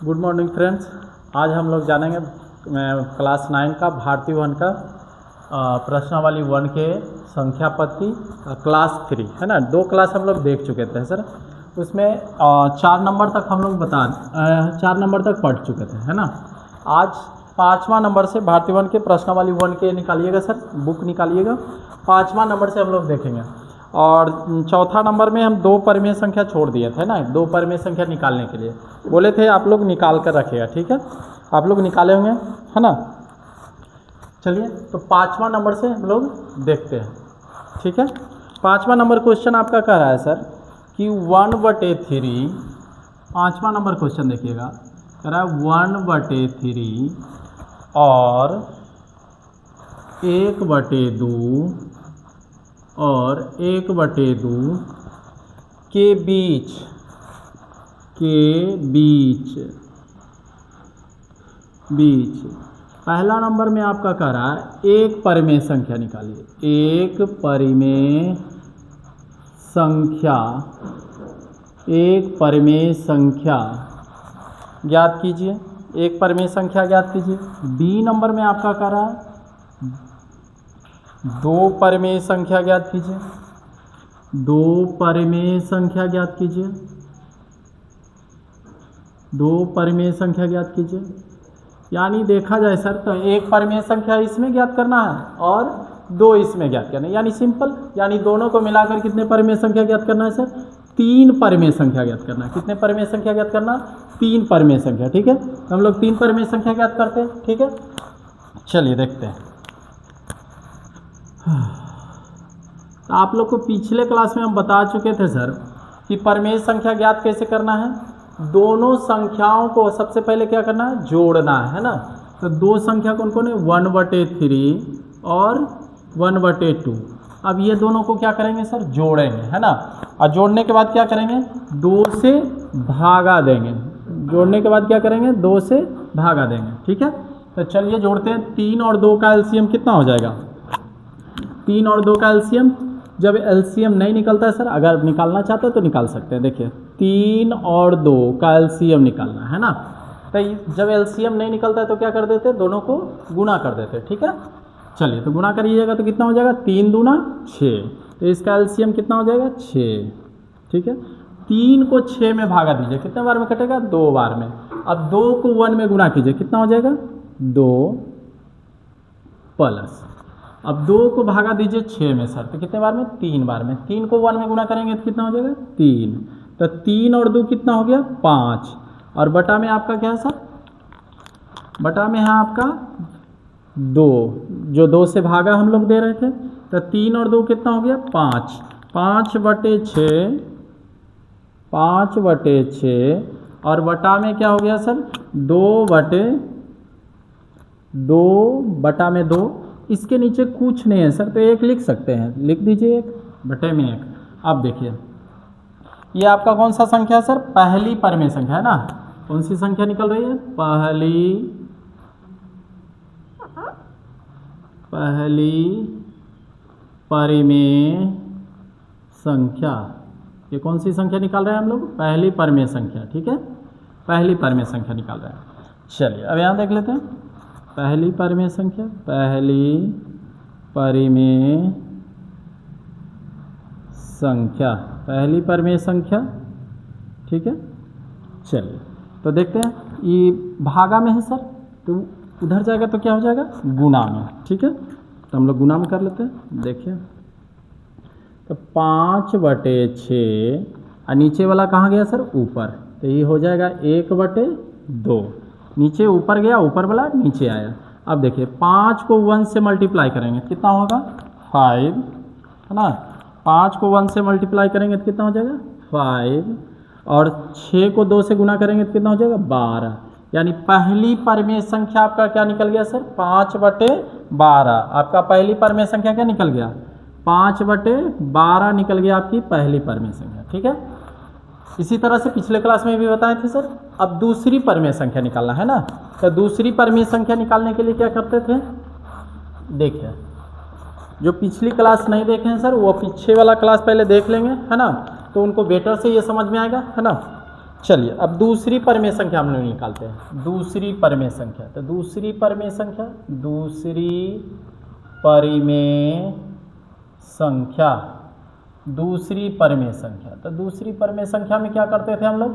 Good morning friends. आज हम लोग जानेंगे क्लास 9 का भारतीय वन का प्रश्नावली 1 के संख्या पत्ती क्लास 3 है ना। 2 क्लास हम लोग देख चुके थे सर। उसमें 4 नंबर तक हम लोग 4 नंबर तक पढ़ चुके थे है ना। आज 5वां नंबर से भारतीय वन के प्रश्नावली 1 के निकालिएगा सर, बुक निकालिएगा। 5वां नंबर से हम लोग देखेंगे और चौथा नंबर में हम 2 परिमेय संख्या छोड़ दिए थे ना। 2 परिमेय संख्या निकालने के लिए बोले थे, आप लोग निकाल कर रखिएगा, ठीक है। आप लोग निकाले होंगे है ना। चलिए तो 5वां नंबर से हम लोग देखते हैं, ठीक है। 5वां नंबर क्वेश्चन आपका कह रहा है सर कि 1/3। 5वां नंबर क्वेश्चन देखिएगा, कह रहा है 1/3 और 1/2 और 1/2 के बीच पहला नंबर में आपका कह रहा है एक परिमेय संख्या निकालिए। एक परिमेय संख्या ज्ञात कीजिए। एक परिमेय संख्या ज्ञात कीजिए। बी नंबर में आपका कह रहा है 2 परिमेय संख्या ज्ञात कीजिए। 2 परिमेय संख्या ज्ञात कीजिए। 2 परिमेय संख्या ज्ञात कीजिए। यानी देखा जाए सर तो एक परिमेय संख्या इसमें ज्ञात करना है और 2 इसमें ज्ञात करना है, यानी सिंपल। यानी दोनों को मिलाकर कितने परिमेय संख्या ज्ञात करना है सर? 3 परिमेय संख्या ज्ञात करना है। कितने परिमेय संख्या ज्ञात करना? 3 परिमेय संख्या, ठीक है। हम लोग 3 परिमेय संख्या ज्ञात करते हैं, ठीक है। चलिए देखते हैं। आप लोग को पिछले क्लास में हम बता चुके थे सर कि परिमेय संख्या ज्ञात कैसे करना है। दोनों संख्याओं को सबसे पहले क्या करना है? जोड़ना है ना। तो 2 संख्या कौन कौन है? 1/3 और 1/2। अब ये दोनों को क्या करेंगे सर? जोड़ेंगे है ना। और जोड़ने के बाद क्या करेंगे? 2 से भागा देंगे। जोड़ने के बाद क्या करेंगे? 2 से भागा देंगे, ठीक है। तो चलिए जोड़ते हैं। 3 और 2 का एलसीएम कितना हो जाएगा? 3 और 2 का एलसीएम, जब एलसीएम नहीं निकलता है सर, अगर निकालना चाहते हैं तो निकाल सकते हैं। देखिए 3 और 2 का एलसीएम निकालना है ना। तो जब एलसीएम नहीं निकलता है तो क्या कर देते हैं? दोनों को गुना कर देते हैं, ठीक है। चलिए तो गुना करिएगा तो कितना हो जाएगा? 3 दूना 6। तो इसका एलसीएम कितना हो जाएगा? 6, ठीक है। 3 को 6 में भागा दीजिए, कितने बार में कटेगा? 2 बार में। अब 2 को 1 में गुना कीजिए, कितना हो जाएगा? 2 प्लस। अब 2 को भागा दीजिए 6 में सर, तो कितने बार में? 3 बार में। 3 को 1 में गुना करेंगे तो कितना हो जाएगा? 3। तो 3 और 2 कितना हो गया? 5। और बटा में आपका क्या है सर? बटा में है आपका 2, जो 2 से भागा हम लोग दे रहे थे। तो 3 और 2 कितना हो गया? 5। 5/6 और बटा में क्या हो गया सर? 2/2 इसके नीचे कुछ नहीं है सर, तो 1 लिख सकते हैं। लिख दीजिए 1 बटे में 1। अब देखिए ये आपका कौन सा संख्या है सर? पहली परिमेय संख्या है ना। कौन सी संख्या निकल रही है? पहली परिमेय संख्या। ये कौन सी संख्या निकाल रहे हैं हम लोग? पहली परिमेय संख्या, ठीक है। पहली परिमेय संख्या निकाल रहे हैं। चलिए अब यहाँ देख लेते हैं पहली परिमेय संख्या। पहली परिमेय संख्या, ठीक है। चलिए तो देखते हैं। ये भागा में है सर, तो उधर जाएगा तो क्या हो जाएगा? गुना में, ठीक है। तो हम लोग गुना में कर लेते हैं। देखिए तो 5/6 और नीचे वाला कहाँ गया सर? ऊपर। तो ये हो जाएगा 1/2। नीचे ऊपर गया, ऊपर वाला नीचे आया। अब देखिए 5 को 1 से मल्टीप्लाई करेंगे तो कितना होगा? 5 है ना। 5 को 1 से मल्टीप्लाई करेंगे तो कितना हो जाएगा? 5। और 6 को 2 से गुना करेंगे तो कितना हो जाएगा? 12। यानी पहली परिमेय संख्या आपका क्या निकल गया सर? 5/12। आपका पहली परिमेय संख्या क्या निकल गया? 5/12 निकल गया आपकी पहली परिमेय संख्या, ठीक है। इसी तरह से पिछले क्लास में भी बताए थे सर। अब दूसरी परिमेय संख्या निकालना है ना। तो दूसरी परिमेय संख्या निकालने के लिए क्या करते थे? देखिए जो पिछली क्लास नहीं देखे हैं सर, वो पीछे वाला क्लास पहले देख लेंगे है ना, तो उनको बेटर से ये समझ में आएगा है ना। चलिए अब दूसरी परिमेय संख्या हम लोग निकालते हैं। दूसरी परिमेय संख्या, तो दूसरी परिमेय संख्या, दूसरी परिमेय संख्या, दूसरी परिमेय संख्या। तो दूसरी परिमेय संख्या में क्या करते थे हम लोग,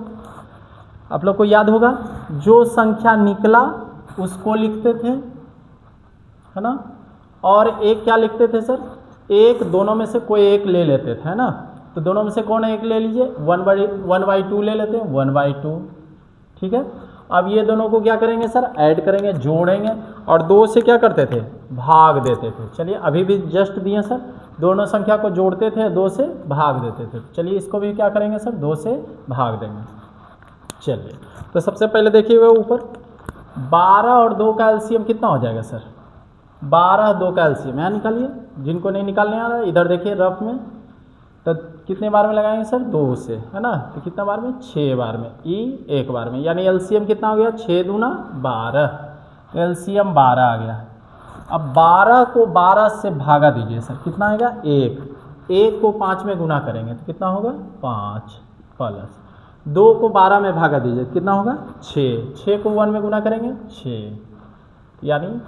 आप लोग को याद होगा, जो संख्या निकला उसको लिखते थे, है ना, और एक क्या लिखते थे सर, एक दोनों में से कोई एक ले लेते थे, है ना। तो दोनों में से कौन एक ले लीजिए, 1/2 ले लेते हैं, 1/2, ठीक है। अब ये दोनों को क्या करेंगे सर, ऐड करेंगे, जोड़ेंगे, और 2 से क्या करते थे, भाग देते थे। चलिए अभी भी जस्ट दिए सर, दोनों संख्या को जोड़ते थे, 2 से भाग देते थे। चलिए इसको भी क्या करेंगे सर, 2 से भाग देंगे। चलिए तो सबसे पहले देखिएगा ऊपर 12 और 2 का एलसीएम कितना हो जाएगा सर, 12 2 का एलसीएम यहाँ निकालिए, जिनको नहीं निकालने आ रहा है इधर देखिए रफ में। तो कितने बार में लगाएंगे सर, 2 से, है ना। तो कितना बार में, 6 बार में, ई 1 बार में, यानी एलसीएम कितना हो गया, 6 दूना 12, एलसीएम 12 आ गया। अब 12 को 12 से भागा दीजिए सर, कितना आएगा, 1 को 5 में गुना करेंगे तो कितना होगा, 5 प्लस 2 को 12 में भागा दीजिए, कितना होगा, 6 को 1 में गुना करेंगे 6, यानी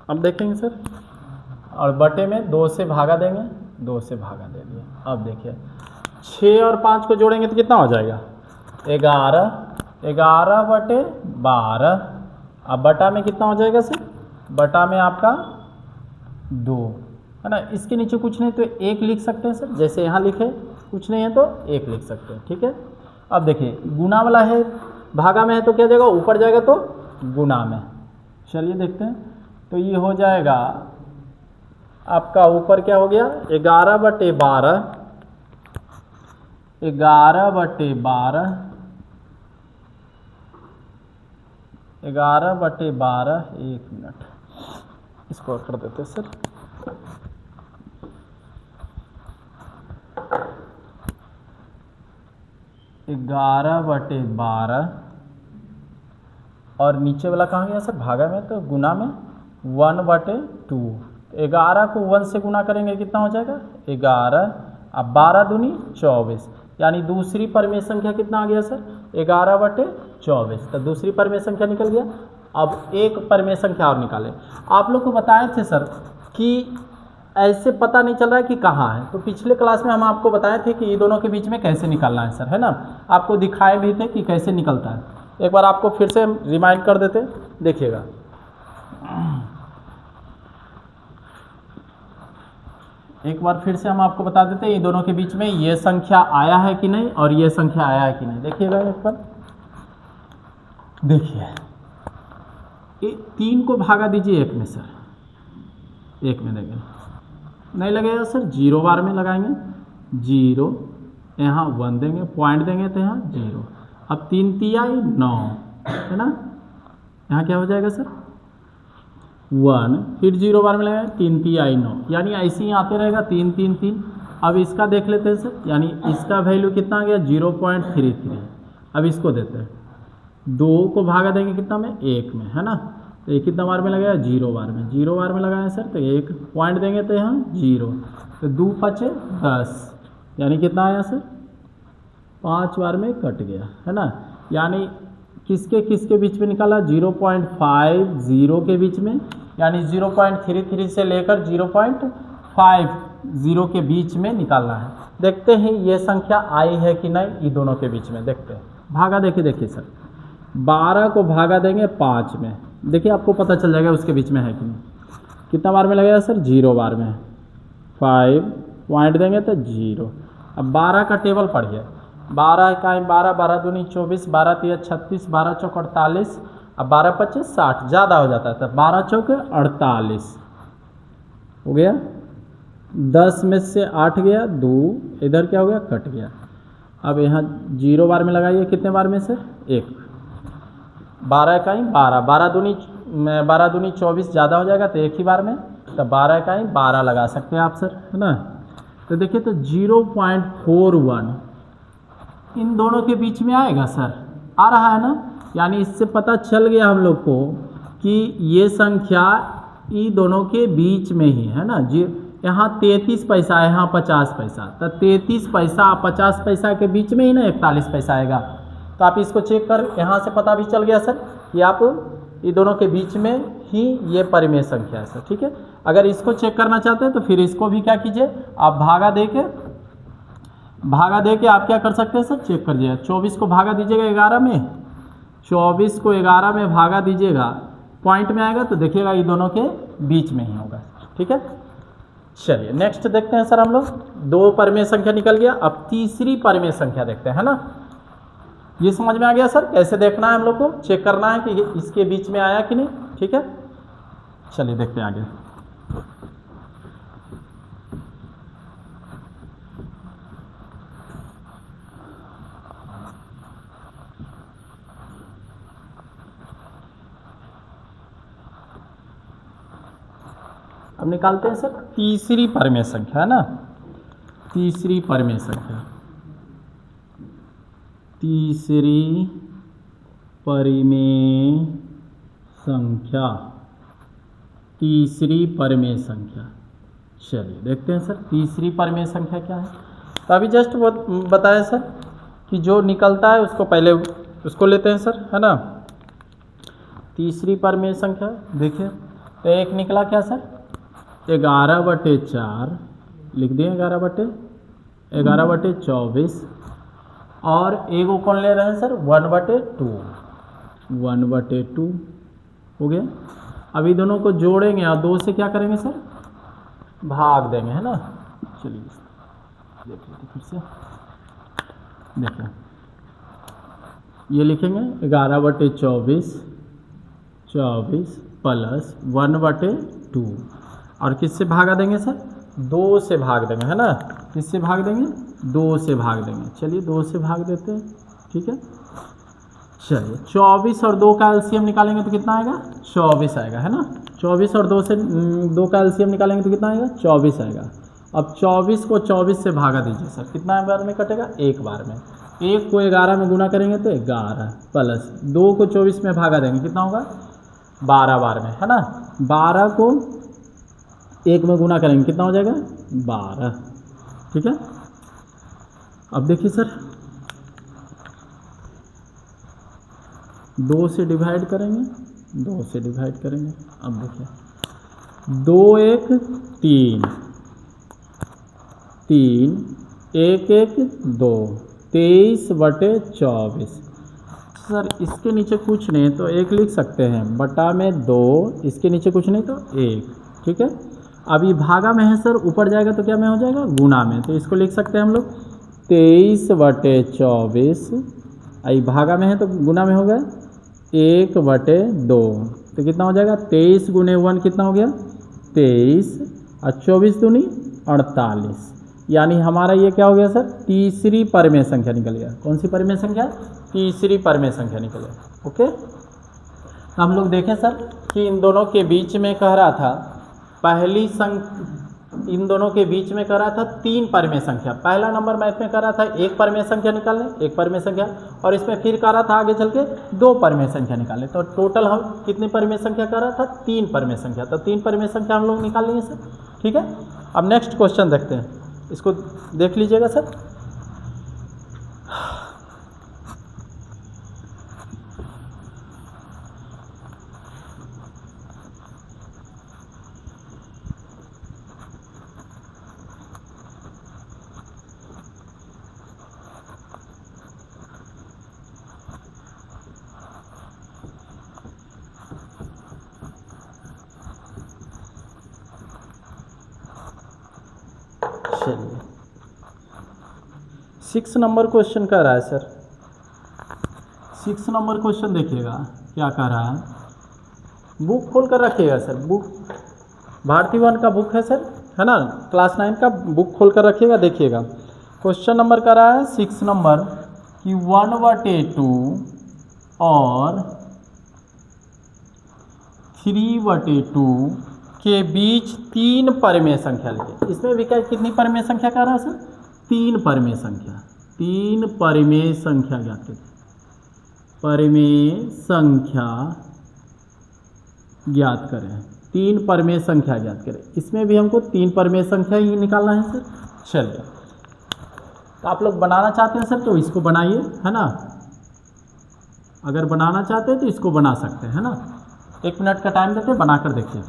अब देखेंगे सर, और बटे में 2 से भागा देंगे, 2 से भागा दे दिया। अब देखिए 6 और 5 को जोड़ेंगे तो कितना हो जाएगा, 11 बटे 12। अब बटा में कितना हो जाएगा सर, बटा में आपका 2, है ना। इसके नीचे कुछ नहीं तो 1 लिख सकते हैं सर, जैसे यहाँ लिखे, कुछ नहीं है तो 1 लिख सकते हैं, ठीक है। अब देखिए गुना वाला है, भागा में है तो क्या जाएगा, ऊपर जाएगा तो गुना में। चलिए देखते हैं, तो ये हो जाएगा आपका ऊपर क्या हो गया, 11 बटे 12, 11 बटे 12, 11 बटे 12, 1 मिनट इसको कर देते सर। ग्यारह बटे 12 और नीचे वाला कहाँ गया सर, भागा में, तो गुना में 1/2। 11 को 1 से गुना करेंगे कितना हो जाएगा, 11। अब 12 दूनी 24, यानी दूसरी परिमेय संख्या कितना आ गया सर, 11/24। तो दूसरी परिमेय संख्या निकल गया। अब एक परिमेय संख्या और निकालें। आप लोग को बताए थे सर कि ऐसे पता नहीं चल रहा है कि कहाँ है, तो पिछले क्लास में हम आपको बताए थे कि ये दोनों के बीच में कैसे निकालना है सर, है ना। आपको दिखाए भी थे कि कैसे निकलता है, एक बार आपको फिर से रिमाइंड कर देते, देखिएगा। एक बार फिर से हम आपको बता देते हैं ये दोनों के बीच में ये संख्या आया है कि नहीं और ये संख्या आया है कि नहीं। देखिएगा एक बार, देखिए 3 को भागा दीजिए 1 में सर, 1 में देंगे, नहीं लगेगा सर, 0 बार में लगाएंगे, 0, यहाँ 1 देंगे, पॉइंट देंगे तो यहाँ 0। अब 3 तिया 9, है ना, यहाँ क्या हो जाएगा सर, 1, फिर 0 बार में लगाएंगे, 3 तिया 9, यानी ऐसे ही आते रहेगा, 3 3 3। अब इसका देख लेते हैं सर, यानी इसका वैल्यू कितना आ गया, 0.33। अब इसको देते हैं, 2 को भागा देंगे कितना में, 1 में, है ना। तो ये कितना बार में लगाया, 0 बार में, 0 बार में लगाए सर, तो 1 पॉइंट देंगे तो यहाँ 0, तो 2 5 10, यानी कितना आया सर, 5 बार में कट गया, है ना। यानी किसके किसके बीच में निकाला, 0.50 के बीच में, यानी 0.33 से लेकर 0.50 के बीच में निकालना है। देखते हैं ये संख्या आई है कि नहीं, ये दोनों के बीच में देखते हैं। भागा देखिए सर, 12 को भागा देंगे 5 में, देखिए आपको पता चल जाएगा उसके बीच में है कि नहीं। कितना बार में लगेगा सर, 0 बार में, 5 पॉइंट देंगे तो 0। अब 12 का टेबल पढ़िए, 12 का 12, 12 दूनी 24, 12 तिया 36, 12 चौक 48, अब 12 25 60, ज़्यादा हो जाता है, तो 12 चौक 48 हो गया। 10 में से 8 गया, 2 इधर क्या हो गया, कट गया। अब यहाँ 0 बार में लगाइए, कितने बार में सर, 1। 12 का 12, 12 दूनी 24, ज़्यादा हो जाएगा तो 1 ही बार में, तो 12 का 12 लगा सकते हैं आप सर, है ना। तो देखिए तो 0.41 इन दोनों के बीच में आएगा सर, आ रहा है ना। यानी इससे पता चल गया हम लोग को कि ये संख्या ई दोनों के बीच में ही है ना। जी यहाँ 33 पैसा है, यहाँ 50 पैसा, तो 33 पैसा 50 पैसा के बीच में ही ना 41 पैसा आएगा। तो आप इसको चेक कर, यहाँ से पता भी चल गया सर कि आप ये दोनों के बीच में ही ये परिमेय संख्या है सर। ठीक है, अगर इसको चेक करना चाहते हैं तो फिर इसको भी क्या कीजिए, आप भागा दे के आप क्या कर सकते हैं सर, चेक कर दीजिएगा। 24 को भागा दीजिएगा 11 में, 24 को 11 में भागा दीजिएगा, पॉइंट में आएगा तो देखिएगा ये दोनों के बीच में ही होगा। ठीक है, चलिए नेक्स्ट देखते हैं सर हम लोग। 2 परिमेय संख्या निकल गया, अब तीसरी परिमेय संख्या देखते हैं, है ना। ये समझ में आ गया सर, कैसे देखना है हम लोग को, चेक करना है कि इसके बीच में आया कि नहीं। ठीक है, चलिए देखते हैं आगे। अब निकालते हैं सर तीसरी परिमेय संख्या, है ना। तीसरी परिमेय संख्या, तीसरी परिमेय संख्या, तीसरी परिमेय संख्या। चलिए देखते हैं सर तीसरी परिमेय संख्या क्या है। तो अभी जस्ट वो बताया सर कि जो निकलता है उसको पहले उसको लेते हैं सर, है ना। तीसरी परिमेय संख्या देखिए, तो एक निकला क्या सर, 11/4 लिख दिए, 11/24, और एक को कौन ले रहे हैं सर, 1/2, 1/2 हो गया। अभी दोनों को जोड़ेंगे और 2 से क्या करेंगे सर, भाग देंगे, है ना। चलिए देख लीजिए फिर से, देखिए ये लिखेंगे 11/24 प्लस 1/2, और किससे भागा देंगे सर, 2 से भाग देंगे, है ना। किससे भाग देंगे, 2 से भाग देंगे। चलिए 2 से भाग देते हैं। ठीक है, चलिए 24 और 2 का एलसीएम निकालेंगे तो कितना आएगा, 24 आएगा, है ना। 24 और 2 से 2 का एलसीएम निकालेंगे तो कितना आएगा, 24 आएगा। अब 24 को 24 से भागा दीजिए सर, कितना बार में कटेगा, एक बार में। 1 को 11 में गुना करेंगे तो 11, प्लस 2 को 24 में भागा देंगे, कितना होगा, 12 बार में, है ना। 12 को 1 में गुना करेंगे, कितना हो जाएगा, 12। ठीक है, अब देखिए सर 2 से डिवाइड करेंगे, 2 से डिवाइड करेंगे। अब देखिए 2 1 3, 3 1 1 2, 23/24। सर इसके नीचे कुछ नहीं तो 1 लिख सकते हैं, बटा में 2, इसके नीचे कुछ नहीं तो 1। ठीक है, अभी भागा में है सर, ऊपर जाएगा तो क्या में हो जाएगा, गुना में, तो इसको लिख सकते हैं हम लोग 23/24, आई भागा में है तो गुना में हो गया 1/2, तो कितना हो जाएगा, 23 × 1 कितना हो गया, 23, और 24 दूनी 48, यानी हमारा ये क्या हो गया सर, तीसरी परिमेय संख्या निकल गया। कौन सी परिमेय संख्या, तीसरी परिमेय संख्या निकल गया। ओके, हम लोग देखें सर कि इन दोनों के बीच में कह रहा था, इन दोनों के बीच में कर रहा था 3 परिमेय संख्या। पहला नंबर मैथ में कर रहा था 1 परिमेय संख्या निकालने, 1 परिमेय संख्या, और इसमें फिर कर रहा था आगे चल के 2 परिमेय संख्या निकालने। तो टोटल हम कितनी परिमेय संख्या कर रहा था, 3 परिमेय संख्या। तो 3 परिमेय संख्या हम लोग निकाल लेंगे सर। ठीक है, अब नेक्स्ट क्वेश्चन देखते हैं, इसको देख लीजिएगा सर। चलिए 6 नंबर क्वेश्चन कह रहा है सर। 6 नंबर क्वेश्चन देखिएगा क्या कह रहा है, बुक खोल कर रखिएगा सर, बुक भारती वन का बुक है सर, है ना, क्लास 9 का बुक खोल कर रखिएगा, देखिएगा। क्वेश्चन नंबर कह रहा है 6 नंबर कि 1/2 और 3/2 के बीच 3 परिमेय संख्या लिखिए। इसमें भी क्या कितनी परिमेय संख्या कह रहा है सर, 3 परिमेय संख्या, 3 परिमेय संख्या ज्ञात कीजिए। परिमेय संख्या ज्ञात करें, तीन परमेय संख्या ज्ञात करें। इसमें भी हमको तीन परमेय संख्या ही निकालना है सर। चलिए, तो आप लोग बनाना चाहते हैं सर तो इसको बनाइए, है ना। अगर बनाना चाहते हैं तो इसको बना सकते हैं, है ना। 1 मिनट का टाइम देते हैं, बनाकर देखिए।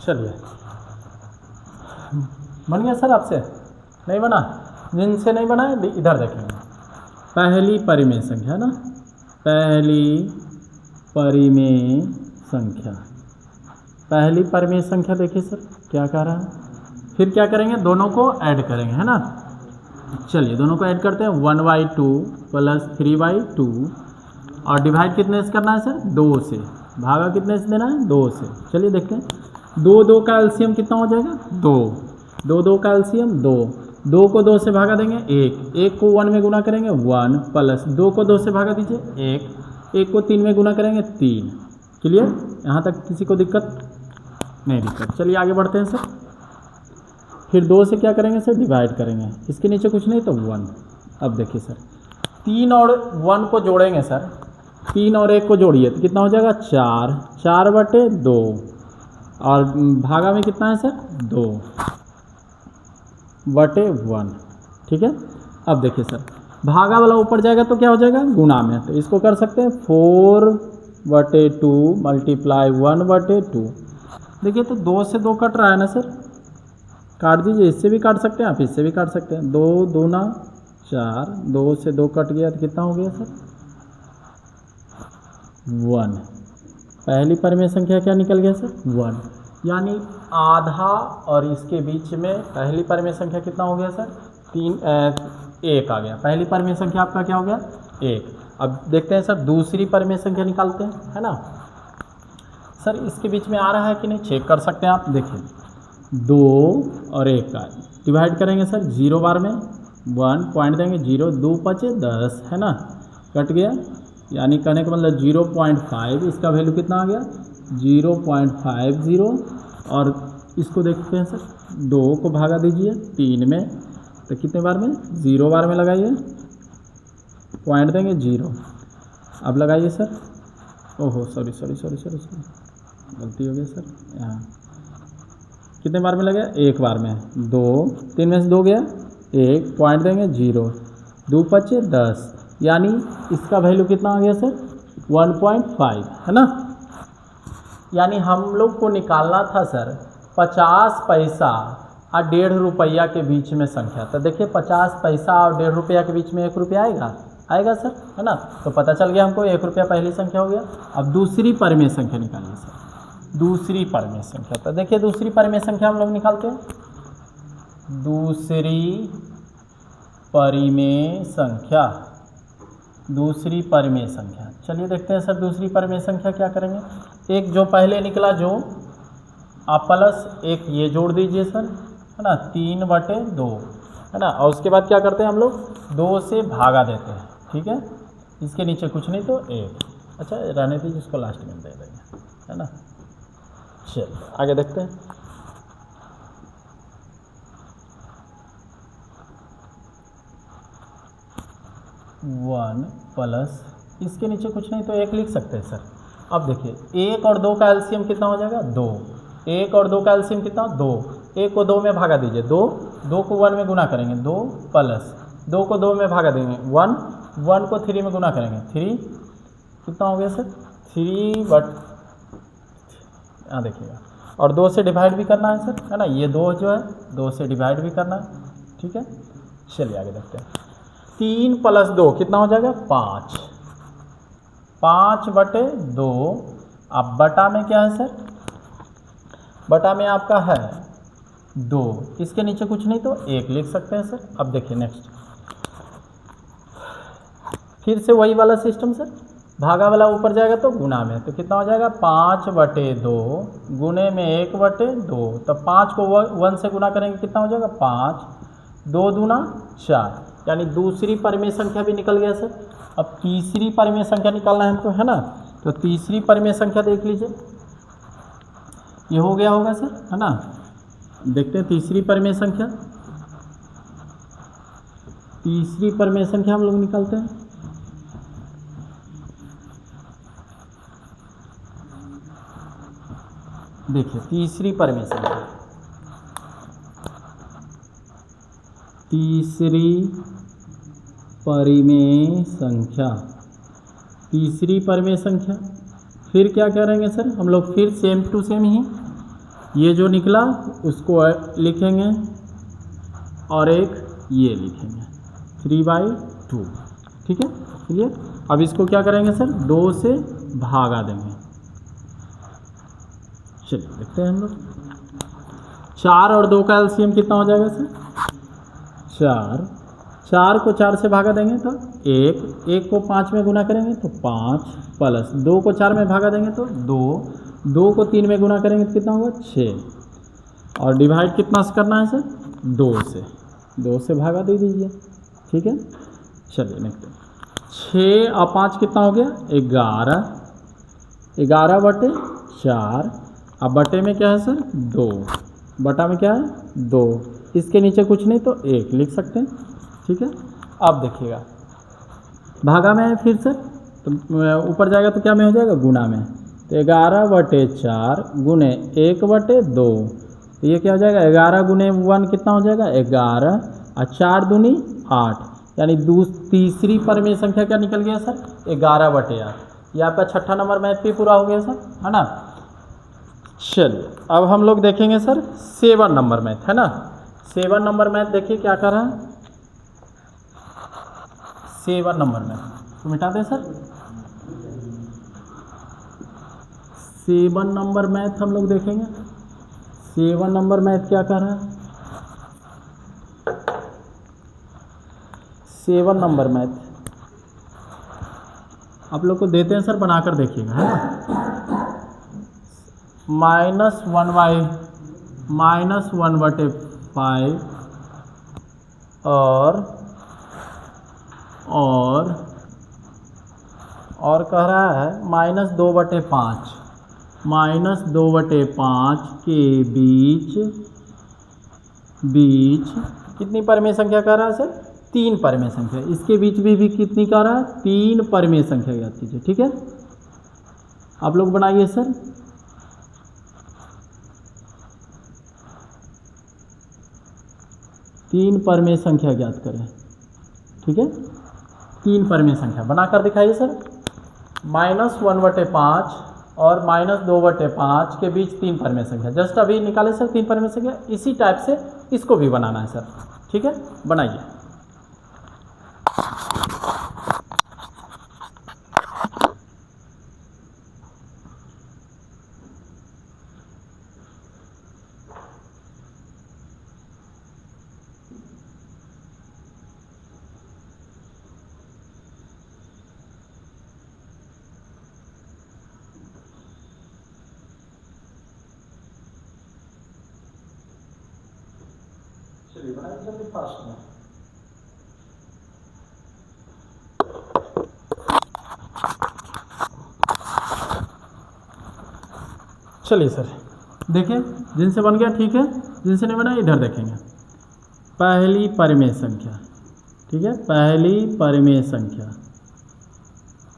चलिए, बन गया सर। आपसे नहीं बना, जिनसे नहीं बना है इधर देखेंगे। पहली परिमेय संख्या ना, पहली परिमेय संख्या, पहली परिमेय संख्या देखिए सर क्या कह रहा है। फिर क्या करेंगे, दोनों को ऐड करेंगे, है ना। चलिए, दोनों को ऐड करते हैं। 1/2 प्लस 3/2 और डिवाइड कितने से करना है सर, 2 से। भागा कितने से देना है, 2 से। चलिए देखते हैं, 2 का एलसीएम कितना हो जाएगा, 2 2 का एलसीएम 2, 2 को 2 से भागा देंगे 1 को 1 में गुना करेंगे 1 प्लस 2 को 2 से भागा दीजिए 1 को 3 में गुना करेंगे 3। क्लियर, यहाँ तक किसी को दिक्कत नहीं दिक्कत। चलिए आगे बढ़ते हैं सर। फिर 2 से क्या करेंगे सर, डिवाइड करेंगे। इसके नीचे कुछ नहीं तो 1। अब देखिए सर, 3 और 1 को जोड़ेंगे सर, 3 और 1 को जोड़िए तो कितना हो जाएगा, 4/2 और भागा में कितना है सर, 2/1। ठीक है। अब देखिए सर, भागा वाला ऊपर जाएगा तो क्या हो जाएगा, गुणा में। तो इसको कर सकते हैं 4/2 मल्टीप्लाई 1/2। देखिए तो 2 से 2 कट रहा है ना सर, काट दीजिए। इससे भी काट सकते हैं आप, इससे भी काट सकते हैं। 2 दूना 4, 2 से 2 कट गया तो कितना हो गया सर, 1। पहली परिमेय संख्या क्या निकल गया सर, 1। यानी आधा और इसके बीच में पहली परिमेय संख्या कितना हो गया सर, 1 आ गया। पहली परिमेय संख्या आपका क्या हो गया, 1। अब देखते हैं सर दूसरी परिमेय संख्या निकालते हैं, है ना। सर इसके बीच में आ रहा है कि नहीं चेक कर सकते हैं आप। देखिए 2 और 1 का डिवाइड करेंगे सर 0 बार में, 1 पॉइंट देंगे 0, 2 5 10, है ना, कट गया। यानी कहने का मतलब 0.5, इसका वैल्यू कितना आ गया, 0.50। और इसको देखते हैं सर, 2 को भागा दीजिए 3 में तो कितने बार में, 0 बार में लगाइए, पॉइंट देंगे 0। अब लगाइए सर, ओहो सॉरी गलती हो गई सर। यहाँ कितने बार में लगा, 1 बार में। 2 3 में से 2 गया, 1 पॉइंट देंगे 0, 2 5 10। यानी इसका वैल्यू कितना आ गया सर, 1.5, है ना। यानी हम लोग को निकालना था सर 50 पैसा और 1.5 रुपया के बीच में संख्या। तो देखिए 50 पैसा और 1.5 रुपया के बीच में 1 रुपया आएगा सर, है ना। तो पता चल गया हमको 1 रुपया पहली संख्या हो गया। अब दूसरी परिमेय संख्या निकालिए सर, दूसरी परिमेय संख्या। तो देखिए दूसरी परिमेय संख्या हम लोग निकालते हैं, दूसरी परिमेय संख्या, दूसरी परिमेय संख्या। चलिए देखते हैं सर दूसरी परिमेय संख्या क्या करेंगे। एक जो पहले निकला जो आप प्लस 1 ये जोड़ दीजिए सर, है ना, 3/2, है ना। और उसके बाद क्या करते हैं हम लोग, 2 से भागा देते हैं। ठीक है, इसके नीचे कुछ नहीं तो 1। अच्छा रहने दीजिए, इसको लास्ट में दे देंगे, है ना। चलिए आगे देखते हैं। वन प्लस इसके नीचे कुछ नहीं तो 1 लिख सकते हैं सर। अब देखिए 1 और 2 का एलसीएम कितना हो जाएगा, 2। 1 और 2 का एलसीएम कितना, 2। 1 को 2 में भागा दीजिए 2, 2 को 1 में गुना करेंगे 2 प्लस 2 को 2 में भागा देंगे 1 1 को 3 में गुना करेंगे, 3 कितना हो गया सर, 3 बट यहाँ देखिएगा, और 2 से डिवाइड भी करना है सर, है ना, ये 2 जो है 2 से डिवाइड भी करना है, ठीक है। चलिए आगे देखते हैं। 3 + 2 कितना हो जाएगा, 5, 5/2। अब बटा में क्या है सर, बटा में आपका है 2, इसके नीचे कुछ नहीं तो 1 लिख सकते हैं सर। अब देखिए नेक्स्ट, फिर से वही वाला सिस्टम सर, भागा वाला ऊपर जाएगा तो गुना में, तो कितना हो जाएगा 5/2 गुने में 1/2, तब 5 को 1 से गुना करेंगे कितना हो जाएगा 5, 2 दूना 4, यानी दूसरी परिमेय संख्या भी निकल गया सर। अब तीसरी परिमेय संख्या निकालना है हमको, है ना, तो तीसरी परिमेय संख्या देख लीजिए, ये हो गया होगा सर, है ना। देखते हैं तीसरी परिमेय संख्या, तीसरी परिमेय संख्या हम लोग निकालते हैं। देखिए तीसरी परिमेय संख्या, तीसरी परिमेय संख्या, तीसरी परिमेय संख्या, फिर क्या करेंगे सर हम लोग, फिर सेम टू सेम ही ये जो निकला उसको लिखेंगे और एक ये लिखेंगे 3/2, ठीक है। चलिए अब इसको क्या करेंगे सर, 2 से भागा देंगे। चलिए देखते हैं हम लोग, 4 और 2 का एलसीएम कितना हो जाएगा सर, 4, 4 को 4 से भागा देंगे तो 1, 1 को 5 में गुना करेंगे तो 5, प्लस 2 को 4 में भागा देंगे तो 2, 2 को 3 में गुना करेंगे तो कितना होगा 6, और डिवाइड कितना से करना है सर, 2 से भागा दे दीजिए, ठीक है। चलिए नेक्स्ट, 6 और 5 कितना हो गया 11, 11/4, अब बटे में क्या है सर 2, बटा में क्या है 2, इसके नीचे कुछ नहीं तो 1 लिख सकते हैं, ठीक है। अब देखिएगा भागा में है फिर सर, तो ऊपर जाएगा तो क्या में हो जाएगा, गुना में, तो 11/4 गुने 1/2, तो ये क्या हो जाएगा 11 गुने 1 कितना हो जाएगा 11, और 4 दूनी 8, यानी तीसरी परिमेय संख्या क्या निकल गया सर 11/8। ये आपका छठा नंबर मैथ भी पूरा हो गया सर, है ना। चलिए अब हम लोग देखेंगे सर 7 नंबर मैथ, है ना। 7 नंबर मैथ देखिए क्या कर रहा है, 7 नंबर मैथ तो मिटा दें सर। 7 नंबर मैथ हम लोग देखेंगे, 7 नंबर मैथ क्या कर रहा है, 7 नंबर मैथ आप लोग को देते हैं सर, बनाकर देखिएगा, है ना। -1/5 और कह रहा है -2/5, -2/5 के बीच कितनी परिमेय संख्या कह रहा है सर, 3 परिमेय संख्या, इसके बीच भी कितनी कह रहा है 3 परिमेय संख्या याद कीजिए, ठीक है। आप लोग बनाइए सर, तीन परिमेय संख्या ज्ञात करें, ठीक है। 3 परिमेय संख्या बनाकर दिखाइए सर, -1/5 और -2/5 के बीच 3 परिमेय संख्या, जस्ट अभी निकाले सर 3 परिमेय संख्या, इसी टाइप से इसको भी बनाना है सर, ठीक है, बनाइए। चलिए बनाइए जल्दी फास्ट में। चलिए सर देखिए, जिनसे बन गया ठीक है, जिनसे नहीं बना इधर देखेंगे। पहली परिमेय संख्या, ठीक है, पहली परिमेय संख्या,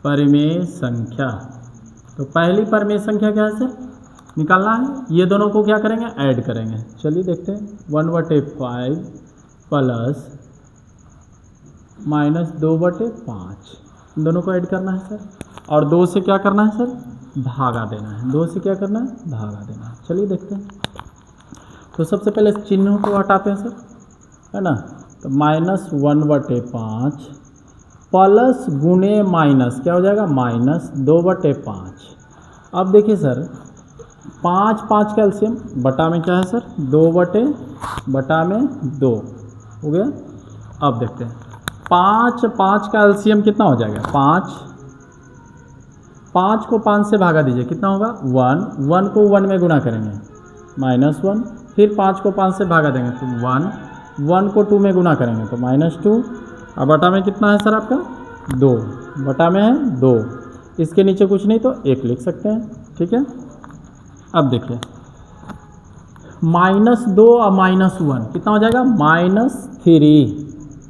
परिमेय संख्या, तो पहली परिमेय संख्या क्या है सर, निकालना है। ये दोनों को क्या करेंगे, ऐड करेंगे। चलिए देखते हैं, 1/5 प्लस -2/5 दोनों को ऐड करना है सर, और 2 से क्या करना है सर, भागा देना है। 2 से क्या करना है, भागा देना है। चलिए देखते हैं। तो सबसे पहले चिन्हों को हटाते हैं सर, है ना। तो -1/5 प्लस गुणे माइनस क्या हो जाएगा, -2/5। अब देखिए सर 5 का एलसीएम बटा में क्या है सर, 2/2 हो गया। अब देखते हैं 5 का एलसीएम कितना हो जाएगा, 5 को 5 से भागा दीजिए, कितना होगा 1 को 1 में गुना करेंगे -1, फिर 5 को 5 से भागा देंगे तो 1 को 2 में गुना करेंगे तो -2। अब बटा में कितना है सर आपका 2, बटा में है 2, इसके नीचे कुछ नहीं तो 1 लिख सकते हैं, ठीक है। अब देखिए -2 और -1 कितना हो जाएगा, -3,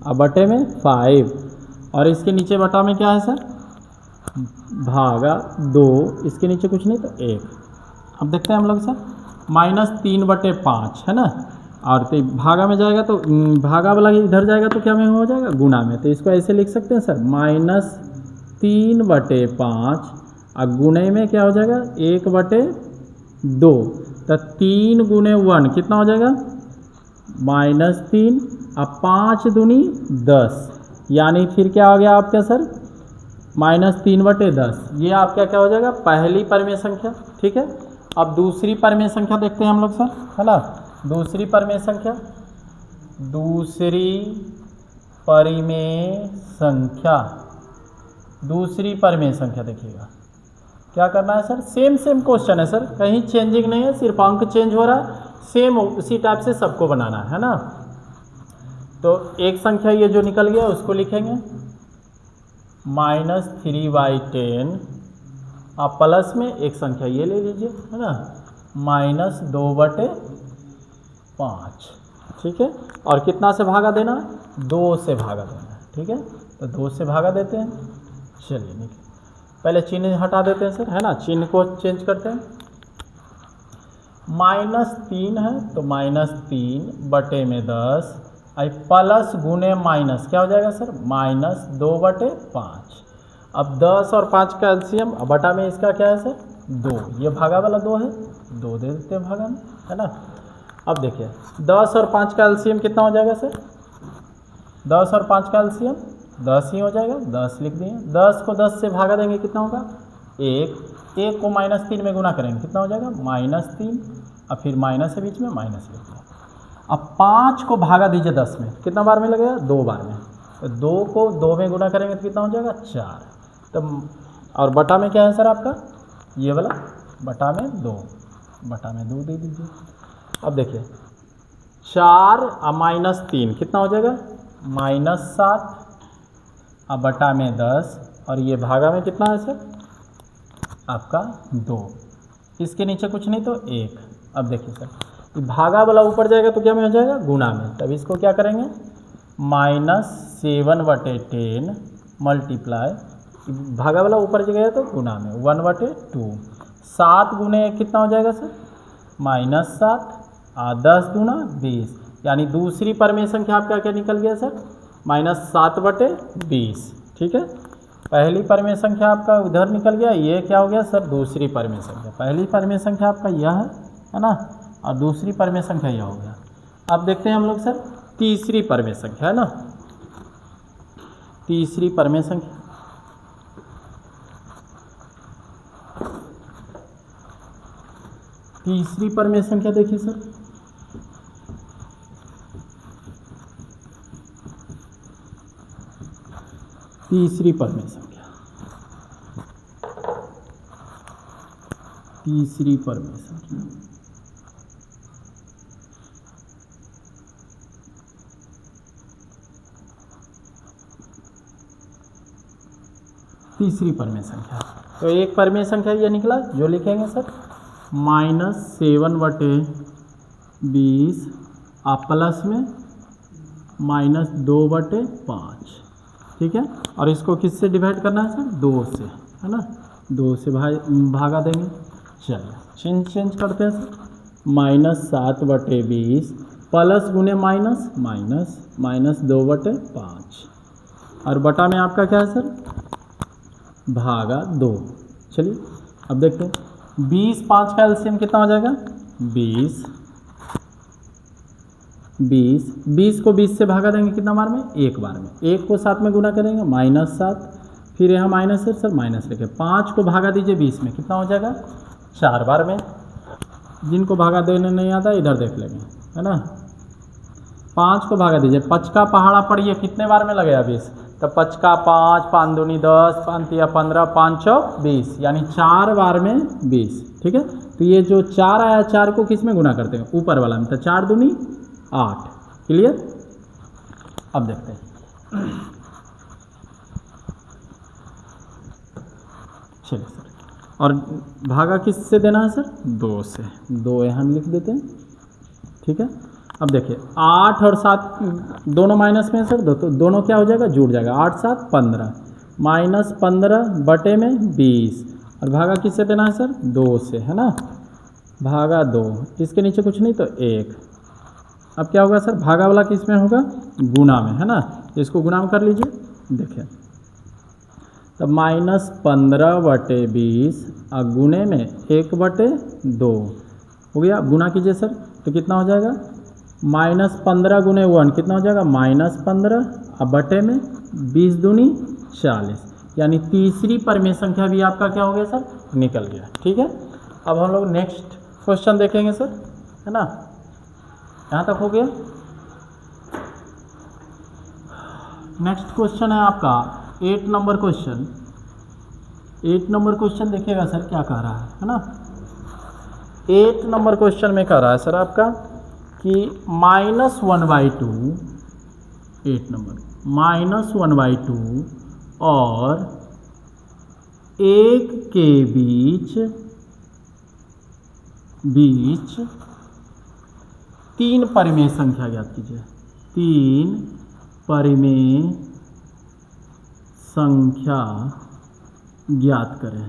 अब बटे में 5, और इसके नीचे बटा में क्या है सर, भागा 2, इसके नीचे कुछ नहीं तो 1। अब देखते हैं हम लोग सर -3/5 है ना, और तो भागा में जाएगा तो भागा वाला इधर जाएगा तो क्या में हो जाएगा, गुना में। तो इसको ऐसे लिख सकते हैं सर -3/5 और गुणे में क्या हो जाएगा 1/2। तो 3 गुणे 1 कितना हो जाएगा -3, अब 5 दूनी 10, यानी फिर क्या हो गया आपका सर -3/10। ये आपका क्या हो जाएगा, पहली परिमेय संख्या, ठीक है। अब दूसरी परिमेय संख्या देखते हैं हम लोग सर, है ना। दूसरी परिमेय संख्या, दूसरी परिमेय संख्या देखिएगा क्या करना है सर, सेम क्वेश्चन है सर, कहीं चेंजिंग नहीं है, सिर्फ अंक चेंज हो रहा है, सेम उसी टाइप से सबको बनाना है ना। तो एक संख्या ये जो निकल गया उसको लिखेंगे -3/10, आप प्लस में एक संख्या ये ले लीजिए, है ना, -2/5, ठीक है। और कितना से भागा देना है, 2 से भागा देना है, ठीक है। तो 2 से भागा देते हैं। चलिए निकले, पहले चिन्ह हटा देते हैं सर, है ना, चिन्ह को चेंज करते हैं। -3 है तो -3/10, आई प्लस गुणे माइनस क्या हो जाएगा सर, -2/5। अब 10 और 5 का एलसीएम, अब बटा में इसका क्या है सर 2, ये भागा वाला 2 है, 2 दे देते हैं भागा में, है ना। अब देखिए 10 और 5 का एलसीएम कितना हो जाएगा सर, 10 और 5 का एलसीएम 10 ही हो जाएगा, 10 लिख दिए। 10 को 10 से भागा देंगे कितना होगा 1, 1 को -3 में गुना करेंगे कितना हो जाएगा -3, अब फिर माइनस है बीच में, माइनस लिख दिया। अब 5 को भागा दीजिए 10 में, कितना बार में लगेगा 2 बार में, तो 2 को 2 में गुना करेंगे तो कितना हो जाएगा 4। तो और बटा में क्या है सर आपका, ये वाला बटा में 2 दे दीजिए। अब देखिए 4 और -3 कितना हो जाएगा -7, अब बटा में 10, और ये भागा में कितना है सर आपका 2, इसके नीचे कुछ नहीं तो 1। अब देखिए सर भागा वाला ऊपर जाएगा तो क्या में हो जाएगा गुना में, तब इसको क्या करेंगे -7/10 मल्टीप्लाई, भागा वाला ऊपर गया तो गुना में 1/2। 7 गुने 1 कितना हो जाएगा सर -7, 10 दूना 20, यानी दूसरी परिमेय संख्या आपका क्या निकल गया सर -7/20, ठीक है। पहली परिमेय संख्या आपका उधर निकल गया, ये क्या हो गया सर दूसरी परिमेय संख्या। पहली परिमेय संख्या आपका यह है ना, और दूसरी परिमेय संख्या यह हो गया। अब देखते हैं हम लोग सर तीसरी परिमेय संख्या, है ना, तीसरी परिमेय संख्या। तीसरी परिमेय संख्या देखिए सर, तीसरी परिमेय संख्या, तीसरी परिमेय संख्या तीसरी परिमेय संख्या। तो एक परिमेय संख्या ये निकला जो लिखेंगे सर -7/20 आप प्लस में -2/5, ठीक है। और इसको किससे डिवाइड करना है सर 2 से, है ना, 2 से भागा देंगे। चलिए चेंज करते हैं सर, -7/20 प्लस गुने माइनस -2/5, और बटा में आपका क्या है सर, भागा 2। चलिए अब देखते हैं 20 5 का एलसीएम कितना हो जाएगा, 20 20 20 को 20 से भागा देंगे कितना बार में, एक बार में। 1 को 7 में गुना करेंगे -7, फिर यहाँ माइनस है सर, माइनस लेके 5 को भागा दीजिए 20 में, कितना हो जाएगा 4 बार में। जिनको भागा देने नहीं आता इधर देख लेंगे, है ना। 5 को भागा दीजिए, 5 का पहाड़ा पड़िए कितने बार में लगेगा 20, तो 5 का 5, 5 दूनी 10, 5 तिया 15, 5 चौक 20, यानी 4 बार में 20। ठीक है, तो ये जो 4 आया 4 को किस में गुना करते हैं, ऊपर वाला में, तो 4 दूनी 8। क्लियर। अब देखते हैं, चलिए सर, और भागा किस से देना है सर, 2 से। 2 यहाँ लिख देते हैं। ठीक है, अब देखिए 8 और 7 दोनों माइनस में है सर, तो दोनों क्या हो जाएगा, जुड़ जाएगा। 8 7 15, -15 बटे में 20, और भागा किससे देना है सर, 2 से, है ना। भागा 2, इसके नीचे कुछ नहीं तो 1। अब क्या होगा सर, भागा वाला किस में होगा, गुना में, है ना। इसको गुना में कर लीजिए, देखिए तब -15 बटे 20 और गुने में 1 बटे 2 हो गया। गुना कीजिए सर, तो कितना हो जाएगा, -15 गुने 1 कितना हो जाएगा, -15 और बटे में 20 दूनी 40, यानी तीसरी परिमेय संख्या भी आपका क्या हो गया सर, निकल गया। ठीक है, अब हम लोग नेक्स्ट क्वेश्चन देखेंगे सर, है ना। यहाँ तक हो गया। नेक्स्ट क्वेश्चन है आपका 8 नंबर क्वेश्चन। 8 नंबर क्वेश्चन देखिएगा सर क्या कह रहा है ना। 8 नंबर क्वेश्चन में कह रहा है सर आपका कि -1/2, 8 नंबर -1/2 और 1 के बीच 3 परिमेय संख्या ज्ञात कीजिए। 3 परिमेय संख्या ज्ञात करें।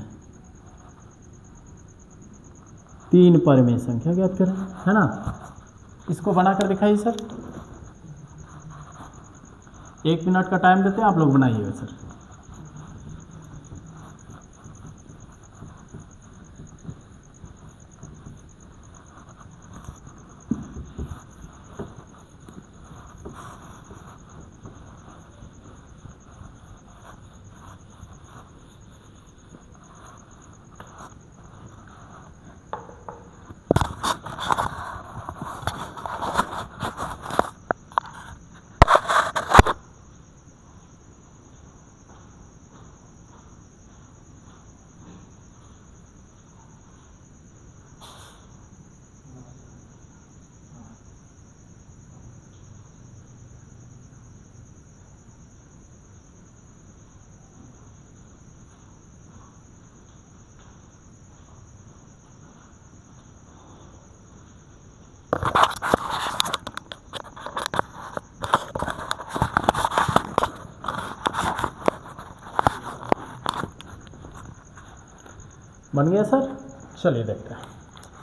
3 परिमेय संख्या ज्ञात करें, है ना। इसको बनाकर दिखाइए सर। 1 मिनट का टाइम देते हैं, आप लोग बनाइएगा सर। बन गया सर। चलिए देखते हैं,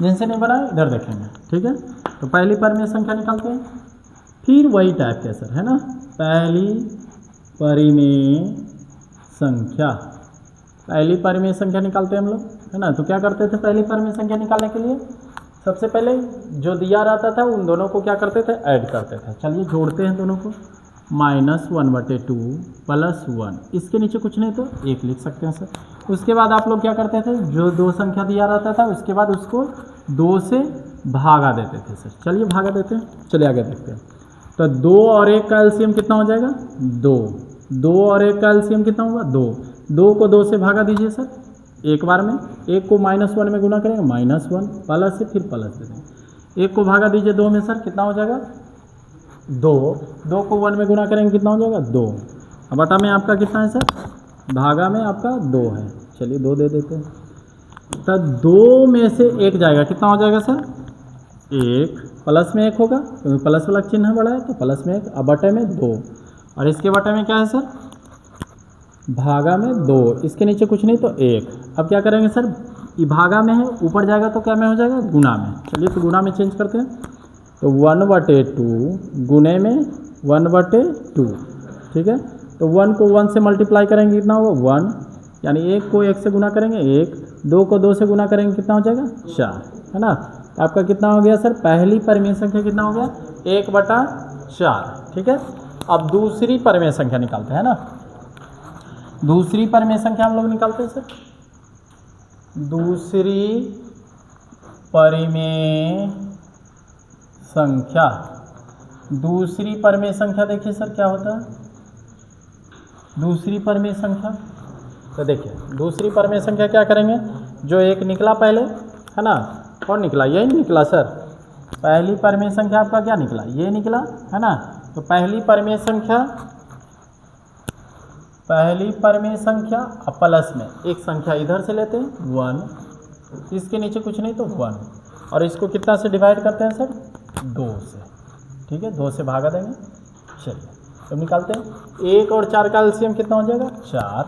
जिनसे नहीं बना इधर देखेंगे। ठीक है, तो पहली परिमेय संख्या निकालते हैं, फिर वही टाइप के सर, है ना। पहली परिमेय संख्या, पहली परिमेय संख्या निकालते हैं हम लोग, है ना। तो क्या करते थे पहली परिमेय संख्या निकालने के लिए, सबसे पहले जो दिया रहता था उन दोनों को क्या करते थे, ऐड करते थे। चलिए जोड़ते हैं दोनों को, -1/2 +1, इसके नीचे कुछ नहीं तो 1 लिख सकते हैं सर। उसके बाद आप लोग क्या करते थे, जो 2 संख्या दिया रहता था उसके बाद उसको 2 से भागा देते थे सर। चलिए भागा देते हैं, चलिए आगे देखते हैं। तो 2 और 1 का एलसीएम कितना हो जाएगा, 2। 2 और 1 का एलसीएम कितना होगा, 2। 2 को 2 से भागा दीजिए सर एक बार में। 1 को -1 में गुना करेंगे, -1 प्लस से फिर प्लस दे देंगे। 1 को भागा दीजिए 2 में सर, कितना हो जाएगा, 2। 2 को 1 में गुना करेंगे, कितना हो जाएगा, 2। अब बटा में आपका कितना है सर, भागा में आपका 2 है। चलिए 2 दे देते हैं। तो 2 में से 1 जाएगा, कितना हो जाएगा सर, 1। प्लस में 1 होगा क्योंकि प्लस वाला चिन्ह बड़ा है, तो प्लस में 1। अब बटे में 2, और इसके बटे में क्या है सर, भागा में 2, इसके नीचे कुछ नहीं तो 1। अब क्या करेंगे सर, ये भागा में है, ऊपर जाएगा तो क्या में हो जाएगा, गुना में। चलिए तो गुना में चेंज करते हैं, तो 1/2 गुने में 1/2। ठीक है, तो 1 को 1 से मल्टीप्लाई करेंगे कितना होगा 1, यानी 1 को 1 से गुना करेंगे 1, 2 को 2 से गुना करेंगे कितना हो जाएगा 4, है ना। तो आपका कितना हो गया सर, पहली परिमेय संख्या कितना हो गया 1/4, ठीक है। अब दूसरी परिमेय संख्या निकालते हैं ना, दूसरी परिमेय संख्या हम लोग निकालते हैं सर। दूसरी परिमेय संख्या, दूसरी परिमेय संख्या देखिए सर क्या होता है, दूसरी परिमेय संख्या, तो देखिए दूसरी परिमेय संख्या क्या करेंगे, जो एक निकला पहले, है ना, कौन निकला, यही निकला सर। पहली परिमेय संख्या आपका क्या निकला, ये निकला, है ना। तो पहली परिमेय संख्या प्लस में एक संख्या इधर से लेते हैं 1, इसके नीचे कुछ नहीं तो 1, और इसको कितना से डिवाइड करते हैं सर 2 से, ठीक है, 2 से भागा देंगे। चलिए तो निकालते हैं, 1 और 4 का एलसीएम कितना हो जाएगा 4,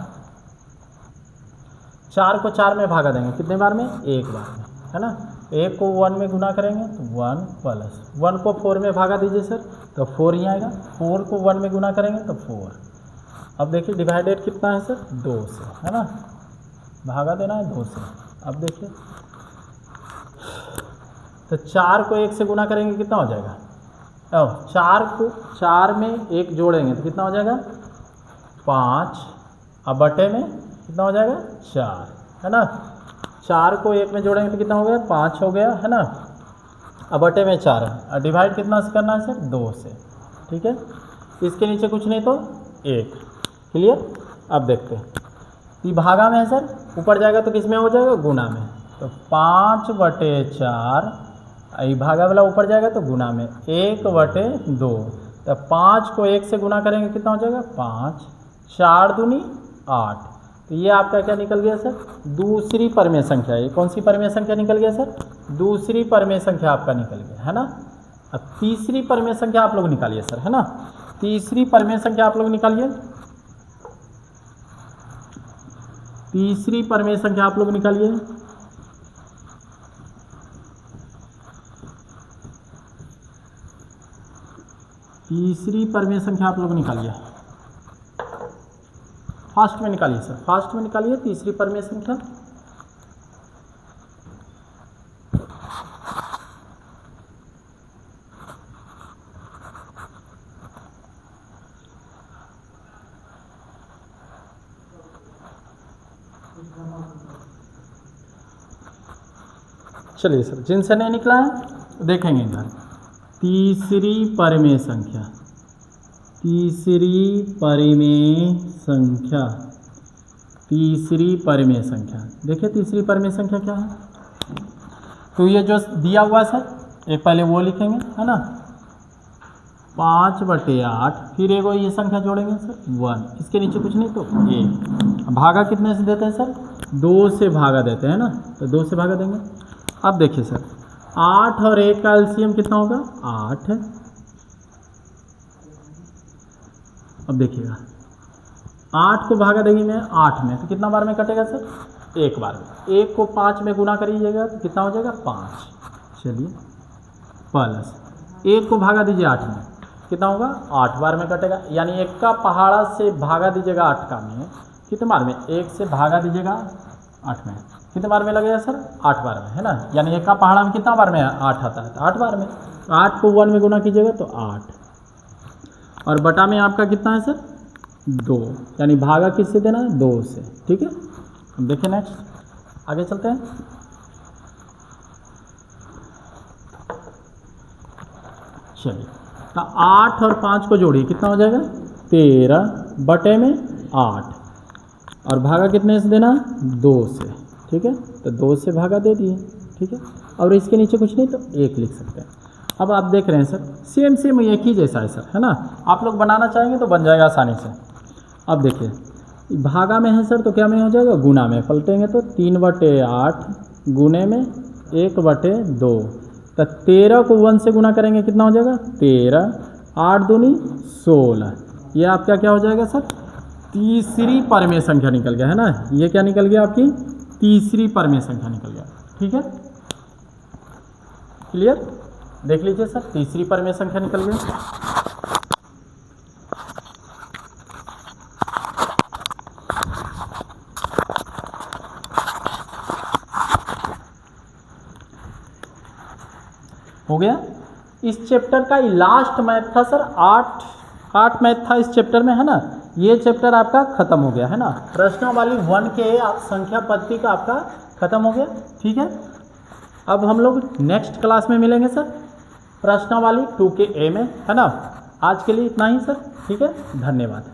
4 को 4 में भागा देंगे कितने बार में, एक बार में, है ना। 1 को 1 में गुना करेंगे तो 1 प्लस 1 को 4 में भागा दीजिए सर, तो 4 ही आएगा, 4 को 1 में गुना करेंगे तो 4। अब देखिए डिवाइडेड कितना है सर 2 से, है ना, भागा देना है 2 से। अब देखिए तो 4 को 1 से गुना करेंगे कितना हो जाएगा, 4 को 4 में 1 जोड़ेंगे तो कितना हो जाएगा 5, अब बटे में कितना हो जाएगा 4, है ना। 4 को 1 में जोड़ेंगे तो कितना हो गया 5 हो गया, है ना। अब बटे में 4 है, और डिवाइड कितना से करना है सर 2 से, ठीक है। इसके नीचे कुछ नहीं तो 1, क्लियर। अब देखते हैं, ये भागा में है सर, ऊपर जाएगा तो किस में हो जाएगा गुना में, तो 5/4, ये भागा वाला ऊपर जाएगा तो गुना में 1/2, तो 5 को 1 से गुना करेंगे कितना हो जाएगा 5, 4 दूनी 8। तो ये आपका क्या निकल गया सर, दूसरी परिमेय संख्या। ये कौन सी परिमेय संख्या निकल गया सर, दूसरी परिमेय संख्या आपका निकल गया, है ना। अब तीसरी परिमेय संख्या आप लोग निकालिए सर, है ना। तीसरी परिमेय संख्या आप लोग निकालिए, तीसरी परिमेय संख्या आप लोग निकालिए। तीसरी परिमेय संख्या आप लोग निकालिए, फास्ट में निकालिए सर, फास्ट में निकालिए तीसरी परिमेय संख्या। चलिए सर, जिनसे नहीं निकला है देखेंगे इधर, तीसरी परिमेय संख्या, तीसरी परिमेय संख्या, तीसरी परिमेय संख्या, देखिए तीसरी परिमेय संख्या क्या है। तो ये जो दिया हुआ है सर, एक पहले वो लिखेंगे, है ना, 5/8, फिर एगो ये संख्या जोड़ेंगे सर 1, इसके नीचे कुछ नहीं तो 1। भागा कितने से देते हैं सर, 2 से भागा देते हैं ना, तो 2 से भागा देंगे। अब देखिए सर, 8 और 1 का एलसीएम कितना होगा 8। अब देखिएगा 8 को भागा देंगे मैं 8 में, तो कितना बार में कटेगा सर, एक बार में। 1 को 5 में गुना करिएगा तो कितना हो जाएगा 5, चलिए, प्लस 1 को भागा दीजिए 8 में, कितना होगा 8 बार में कटेगा, यानी 1 का पहाड़ा से भागा दीजिएगा 8 का में, कितने बार में, 1 से भागा दीजिएगा 8 में, कितने बार में लगेगा सर 8 बार में, है ना। यानी 1 का पहाड़ा में कितना बार में 8 आता है, तो 8 बार में। 8 को 1 में गुना कीजिएगा तो 8, और बटा में आपका कितना है सर 2, यानी भागा किससे देना है 2 से, ठीक है। अब देखिए नेक्स्ट आगे चलते हैं। चलिए, तो 8 और 5 को जोड़िए, कितना हो जाएगा 13 बटे में 8, और भागा कितने से देना 2 से, ठीक है। तो 2 से भागा दे दिए, ठीक है। और इसके नीचे कुछ नहीं तो 1 लिख सकते हैं। अब आप देख रहे हैं सर, सेम सेम एक ही जैसा है सर, है ना। आप लोग बनाना चाहेंगे तो बन जाएगा आसानी से। अब देखिए भागा में है सर, तो क्या में हो जाएगा गुना में, पलटेंगे तो 3/8 गुने में 1/2, तो 13 को 1 से गुना करेंगे कितना हो जाएगा 13, 8 दूनी 16। ये आपका क्या हो जाएगा सर, तीसरी परिमेय संख्या निकल गया, है ना। ये क्या निकल गया आपकी तीसरी परिमेय संख्या निकल गया, ठीक है, क्लियर। देख लीजिए सर, तीसरी परिमेय संख्या निकल गई। इस चैप्टर का लास्ट मैथ था सर, 8 मैथ था इस चैप्टर में, है ना। ये चैप्टर आपका खत्म हो गया, है ना। प्रश्नावली 1 के संख्या पद्धति का आपका खत्म हो गया, ठीक है। अब हम लोग नेक्स्ट क्लास में मिलेंगे सर, प्रश्नावली 2 के ए में, है ना। आज के लिए इतना ही सर, ठीक है, धन्यवाद।